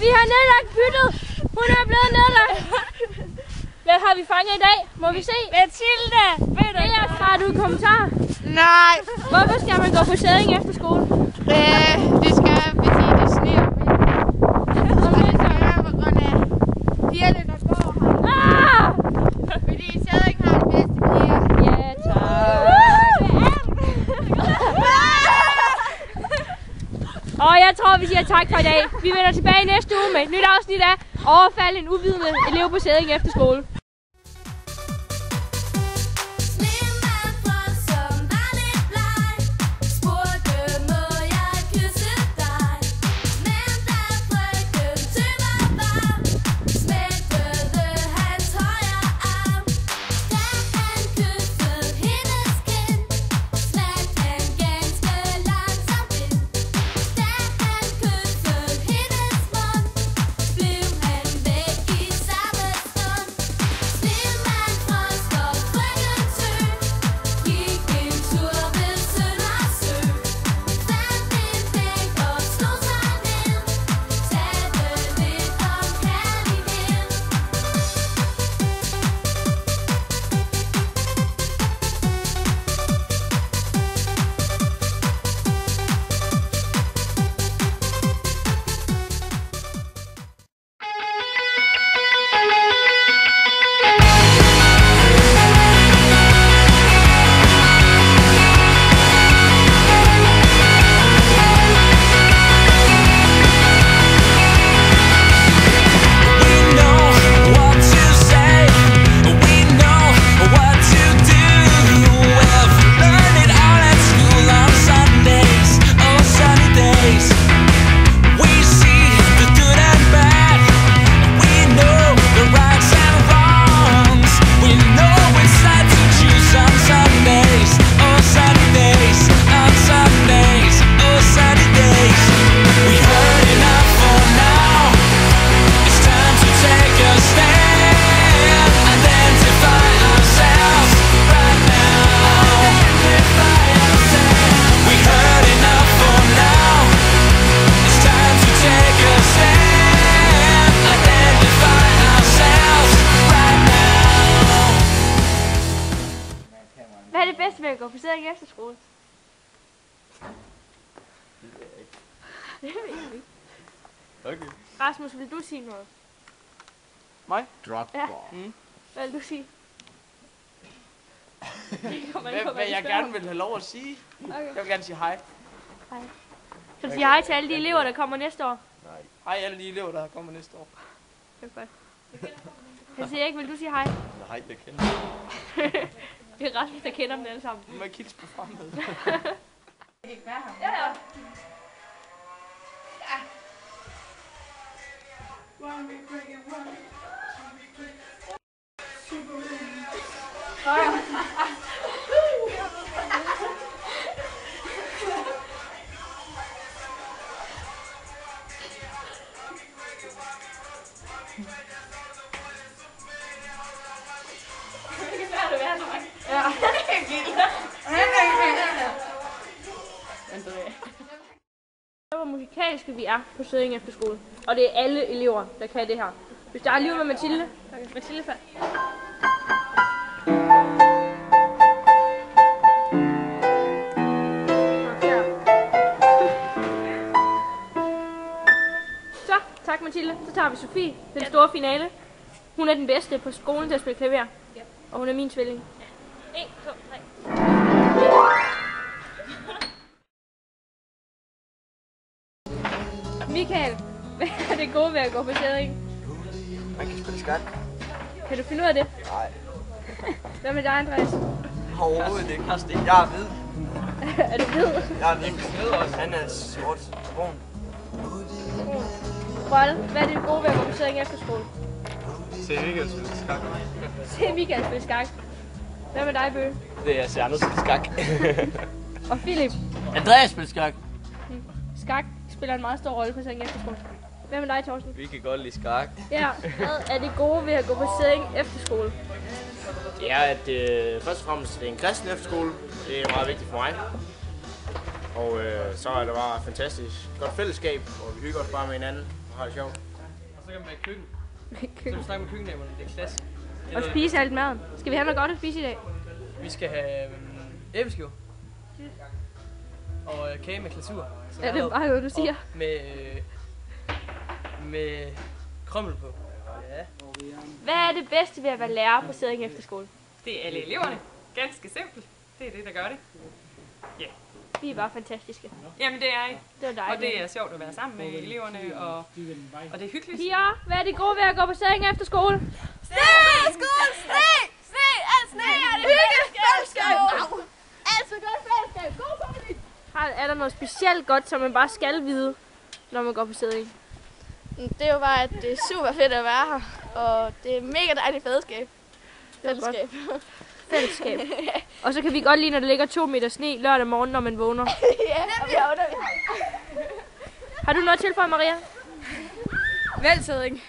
vi har nedlagt byttet. Hun er blevet nedlagt. Hvad har vi fanget i dag? Må vi se? Mathilde! Elias, har du en kommentar? Nej. Hvorfor skal man gå på sæding efter skole? Det skal jeg, fordi det sneer. Og det skal jeg på grund af pigerne, der går her. Fordi Sæding har de bedste piger. Ja, tak. Og jeg tror, vi siger tak for i dag. Vi vender tilbage næste uge med et nyt afsnit af Overfald en uvidende elev på sæding efter skole. Hvad er det bedste ved at gå på sæding efter skole? Det ved jeg ikke. Det ved jeg ikke. Okay. Rasmus, vil du sige noget? Mig? Ja. Hvad vil du sige? Hvad jeg gerne vil have lov at sige? Okay. Jeg vil gerne sige hej. Hej. Så du siger hej til alle de elever, der kommer næste år? Nej. Hej alle de elever, der kommer næste år. Det er godt. Jeg siger ikke, vil du sige hej? Nej, jeg kender dem. Det er Rasmus, der kender dem alle sammen. Du må ikke hilse på fremmede. Ja, ja. Hvor musikalske vi er på sæding efter skole. Og det er alle elever, der kan det her. Hvis der er lige med Mathilde. Mathilde fald. Så, tak Mathilde. Så tager vi Sofie til den store finale. Hun er den bedste på skolen til at spille klaver. Og hun er min tvilling. 1, 2, 3. Michael, hvad er det gode ved at gå på sæding? Man kan spille skak. Kan du finde ud af det? Nej. Hvad med dig, Andreas? Overhovedet ikke. Jeg er hvid. Er du hvid? Jeg er nemlig hvid også. Han er sort brun. Rolle, hvad er det gode ved at gå på sæding efter skole? Se Michael spille skak. Se Michael spille skak. Hvad med dig, Bøge? Det er jeg ser andet spille skak. Og Philip? Andreas spiller skak. Skak spiller en meget stor rolle på sæding efter skole. Hvad med dig, Thorsten? Vi kan godt lide skak. Ja, hvad er det gode ved at gå på sæding efter skole? Det er, at først og fremmest det er en kristen efterskole. Det er meget vigtigt for mig. Og så er det bare fantastisk godt fællesskab, og vi hygger os bare med hinanden og har det sjovt. så kan man være i køkken. Så kan du snakke med køkkendamerne, det er klasse. Og spise alt maden. Skal vi have noget godt at spise i dag? Vi skal have æbleskiver. Og kage med glasur. Ja, det er bare noget, du siger. Med krymmel på. Ja. Hvad er det bedste ved at være lærer på Sædding Efterskole? Det er alle eleverne. Ganske simpelt. Det er det, der gør det. Vi er bare fantastiske. Jamen det er I. Det var Og dejligt. det er sjovt at være sammen med eleverne, og det er hyggeligt. Piger, hvad er det gode ved at gå på Sædding Efterskole? Sne! Skole! Sne! Sne! Alt sne er det fællesskab! Altså godt fællesskab! God family! Er der noget specielt godt, som man bare skal vide, når man går på Sædding? Det er jo bare, at det er super fedt at være her, og det er mega dejligt fællesskab. Fællesskab. Fællesskab. Og så kan vi godt lide, når der ligger 2 meter sne lørdag morgen, når man vågner. Ja, vi har Har du noget til for, Maria? Vælg Sædding.